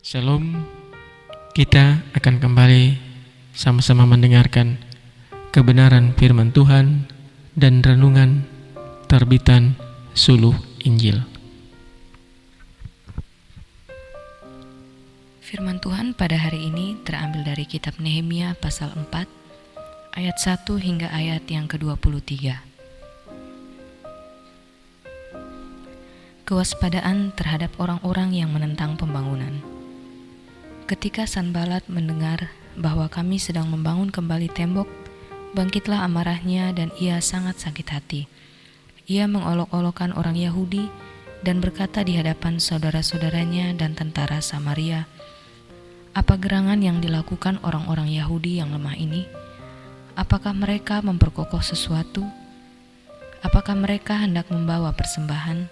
Shalom, kita akan kembali sama-sama mendengarkan kebenaran firman Tuhan dan renungan terbitan Suluh Injil. Firman Tuhan pada hari ini terambil dari kitab Nehemia pasal 4 ayat 1 hingga ayat yang ke-23. Kewaspadaan terhadap orang-orang yang menentang pembangunan. Ketika Sanbalat mendengar bahwa kami sedang membangun kembali tembok, bangkitlah amarahnya dan ia sangat sakit hati. Ia mengolok-olokkan orang Yahudi dan berkata di hadapan saudara-saudaranya dan tentara Samaria, "Apa gerangan yang dilakukan orang-orang Yahudi yang lemah ini? Apakah mereka memperkokoh sesuatu? Apakah mereka hendak membawa persembahan?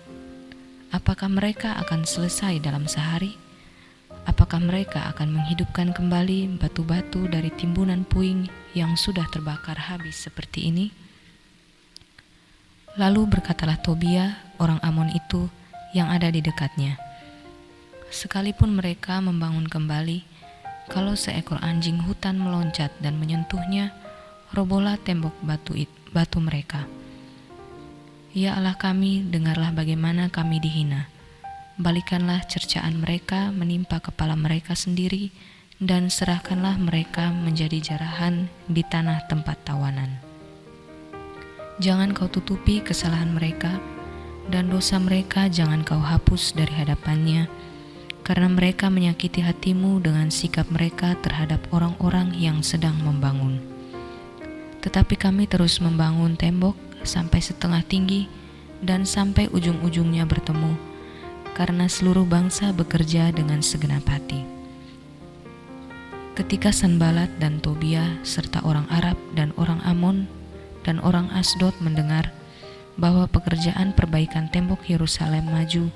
Apakah mereka akan selesai dalam sehari? Apakah mereka akan menghidupkan kembali batu-batu dari timbunan puing yang sudah terbakar habis seperti ini?" Lalu berkatalah Tobia, orang Amon itu yang ada di dekatnya, "Sekalipun mereka membangun kembali, kalau seekor anjing hutan meloncat dan menyentuhnya, robohlah tembok batu mereka. Ya Allah kami, dengarlah bagaimana kami dihina. Balikanlah cercaan mereka menimpa kepala mereka sendiri, dan serahkanlah mereka menjadi jarahan di tanah tempat tawanan. Jangan kau tutupi kesalahan mereka, dan dosa mereka jangan kau hapus dari hadapannya, karena mereka menyakiti hatimu dengan sikap mereka terhadap orang-orang yang sedang membangun. Tetapi kami terus membangun tembok sampai setengah tinggi dan sampai ujung-ujungnya bertemu, karena seluruh bangsa bekerja dengan segenap hati." Ketika Sanbalat dan Tobia serta orang Arab dan orang Amon dan orang Asdod mendengar bahwa pekerjaan perbaikan tembok Yerusalem maju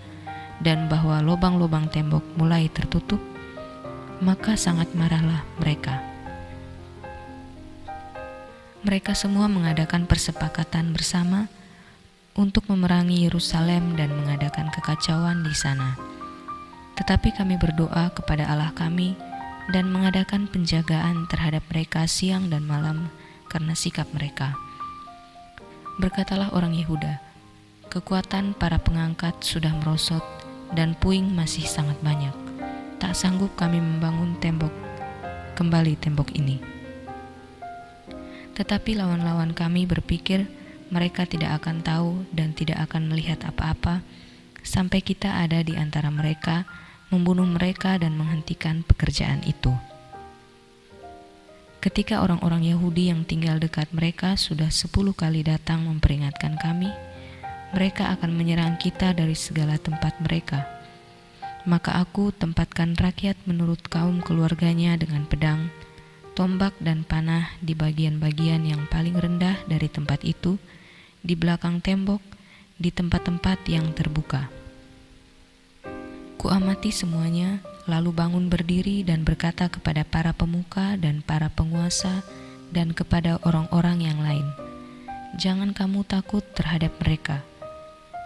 dan bahwa lubang-lubang tembok mulai tertutup, maka sangat marahlah mereka. Mereka semua mengadakan persepakatan bersama untuk memerangi Yerusalem dan mengadakan kekacauan di sana. Tetapi kami berdoa kepada Allah kami dan mengadakan penjagaan terhadap mereka siang dan malam karena sikap mereka. Berkatalah orang Yehuda, "Kekuatan para pengangkat sudah merosot dan puing masih sangat banyak. Tak sanggup kami membangun kembali tembok ini." Tetapi lawan-lawan kami berpikir mereka tidak akan tahu dan tidak akan melihat apa-apa sampai kita ada di antara mereka, membunuh mereka dan menghentikan pekerjaan itu. Ketika orang-orang Yahudi yang tinggal dekat mereka sudah 10 kali datang memperingatkan kami, mereka akan menyerang kita dari segala tempat mereka. Maka aku tempatkan rakyat menurut kaum keluarganya dengan pedang, tombak dan panah di bagian-bagian yang paling rendah dari tempat itu, di belakang tembok, di tempat-tempat yang terbuka. Kuamati semuanya, lalu bangun berdiri dan berkata kepada para pemuka dan para penguasa dan kepada orang-orang yang lain, "Jangan kamu takut terhadap mereka.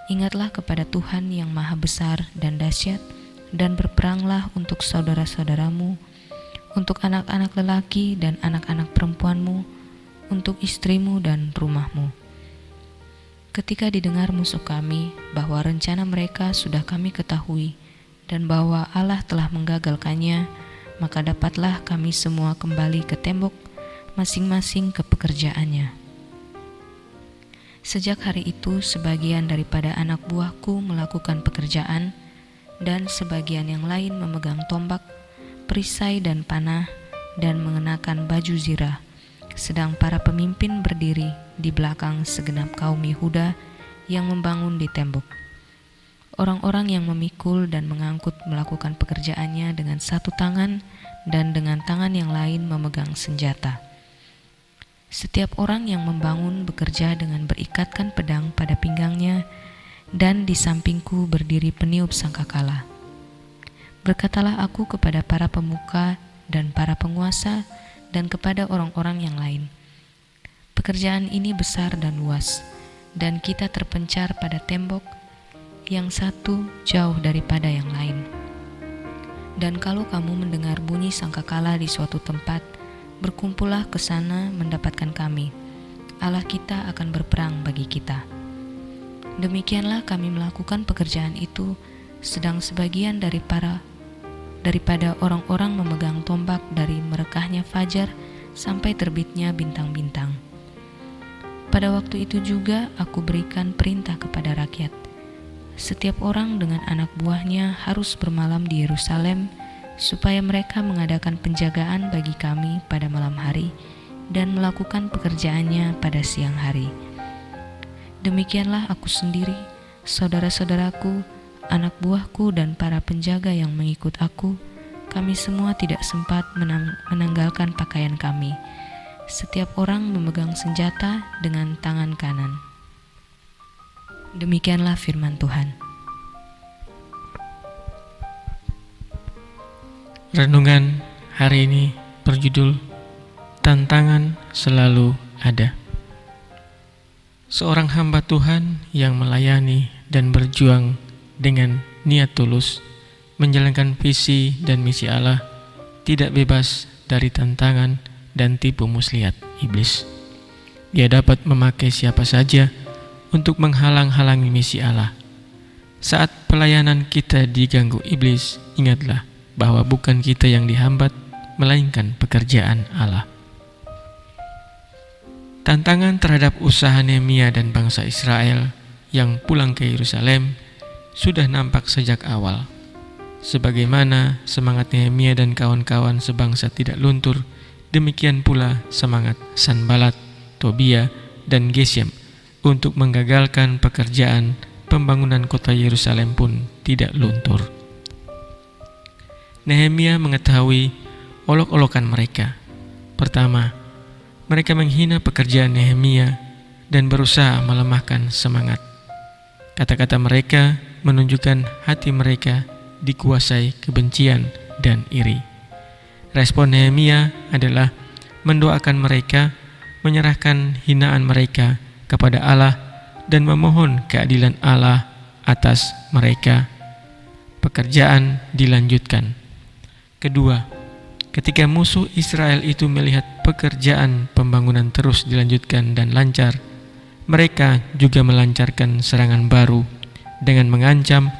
Ingatlah kepada Tuhan yang maha besar dan dahsyat, dan berperanglah untuk saudara-saudaramu, untuk anak-anak lelaki dan anak-anak perempuanmu, untuk istrimu dan rumahmu." Ketika didengar musuh kami bahwa rencana mereka sudah kami ketahui dan bahwa Allah telah menggagalkannya, maka dapatlah kami semua kembali ke tembok, masing-masing ke pekerjaannya. Sejak hari itu sebagian daripada anak buahku melakukan pekerjaan, dan sebagian yang lain memegang tombak, perisai dan panah, dan mengenakan baju zirah, sedang para pemimpin berdiri di belakang segenap kaum Yehuda yang membangun di tembok. Orang-orang yang memikul dan mengangkut melakukan pekerjaannya dengan satu tangan dan dengan tangan yang lain memegang senjata. Setiap orang yang membangun bekerja dengan berikatkan pedang pada pinggangnya, dan di sampingku berdiri peniup sangkakala. Berkatalah aku kepada para pemuka dan para penguasa dan kepada orang-orang yang lain, "Pekerjaan ini besar dan luas, dan kita terpencar pada tembok yang satu jauh daripada yang lain. Dan kalau kamu mendengar bunyi sangkakala di suatu tempat, berkumpullah ke sana mendapatkan kami. Allah kita akan berperang bagi kita. Demikianlah kami melakukan pekerjaan itu, sedang sebagian daripada orang-orang memegang tombak dari merekahnya fajar sampai terbitnya bintang-bintang. Pada waktu itu juga aku berikan perintah kepada rakyat. Setiap orang dengan anak buahnya harus bermalam di Yerusalem, supaya mereka mengadakan penjagaan bagi kami pada malam hari dan melakukan pekerjaannya pada siang hari. Demikianlah aku sendiri, saudara-saudaraku, anak buahku dan para penjaga yang mengikut aku, kami semua tidak sempat menanggalkan pakaian kami. Setiap orang memegang senjata dengan tangan kanan. Demikianlah firman Tuhan. Renungan hari ini berjudul Tantangan Selalu Ada. Seorang hamba Tuhan yang melayani dan berjuang dengan niat tulus menjalankan visi dan misi Allah tidak bebas dari tantangan dan tipu muslihat iblis. Dia dapat memakai siapa saja untuk menghalang-halangi misi Allah. Saat pelayanan kita diganggu iblis, ingatlah bahwa bukan kita yang dihambat, melainkan pekerjaan Allah. Tantangan terhadap usaha Nehemia dan bangsa Israel yang pulang ke Yerusalem sudah nampak sejak awal. Sebagaimana semangat Nehemia dan kawan-kawan sebangsa tidak luntur, demikian pula semangat Sanbalat, Tobia, dan Gesem untuk menggagalkan pekerjaan pembangunan kota Yerusalem pun tidak luntur. Nehemia mengetahui olok-olokan mereka. Pertama, mereka menghina pekerjaan Nehemia dan berusaha melemahkan semangat. Kata-kata mereka menunjukkan hati mereka dikuasai kebencian dan iri. Respon Nehemia adalah mendoakan mereka, menyerahkan hinaan mereka kepada Allah dan memohon keadilan Allah atas mereka. Pekerjaan dilanjutkan. Kedua, ketika musuh Israel itu melihat pekerjaan pembangunan terus dilanjutkan dan lancar, mereka juga melancarkan serangan baru dengan mengancam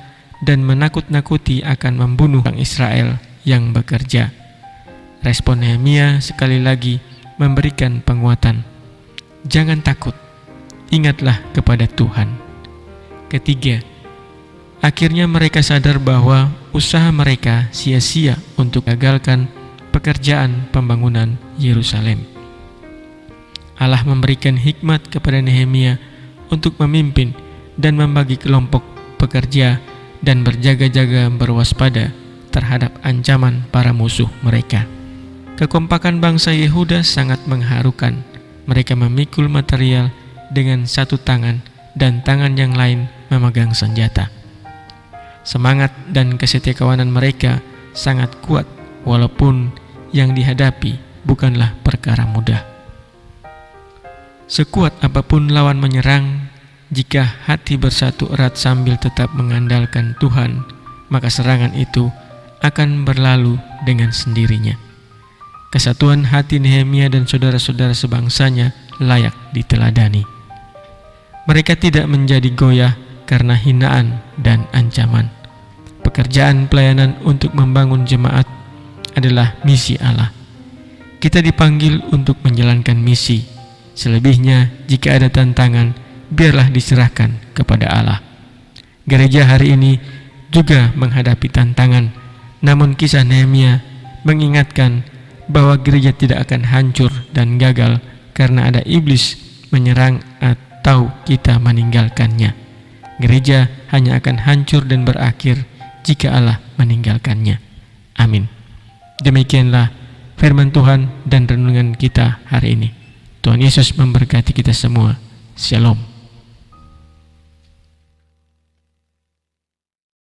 dan menakut-nakuti akan membunuh orang Israel yang bekerja. Respon Nehemia sekali lagi memberikan penguatan. Jangan takut, ingatlah kepada Tuhan. Ketiga, akhirnya mereka sadar bahwa usaha mereka sia-sia untuk gagalkan pekerjaan pembangunan Yerusalem. Allah memberikan hikmat kepada Nehemia untuk memimpin dan membagi kelompok pekerja dan berjaga-jaga berwaspada terhadap ancaman para musuh mereka. Kekompakan bangsa Yehuda sangat mengharukan. Mereka memikul material dengan satu tangan dan tangan yang lain memegang senjata. Semangat dan kesetiakawanan mereka sangat kuat walaupun yang dihadapi bukanlah perkara mudah. Sekuat apapun lawan menyerang, jika hati bersatu erat sambil tetap mengandalkan Tuhan, maka serangan itu akan berlalu dengan sendirinya. Kesatuan hati Nehemia dan saudara-saudara sebangsanya layak diteladani. Mereka tidak menjadi goyah karena hinaan dan ancaman. Pekerjaan pelayanan untuk membangun jemaat adalah misi Allah. Kita dipanggil untuk menjalankan misi. Selebihnya, jika ada tantangan, biarlah diserahkan kepada Allah. Gereja hari ini juga menghadapi tantangan, namun kisah Nehemia mengingatkan bahwa gereja tidak akan hancur dan gagal karena ada iblis menyerang atau kita meninggalkannya. Gereja hanya akan hancur dan berakhir jika Allah meninggalkannya. Amin. Demikianlah firman Tuhan dan renungan kita hari ini. Tuhan Yesus memberkati kita semua. Shalom.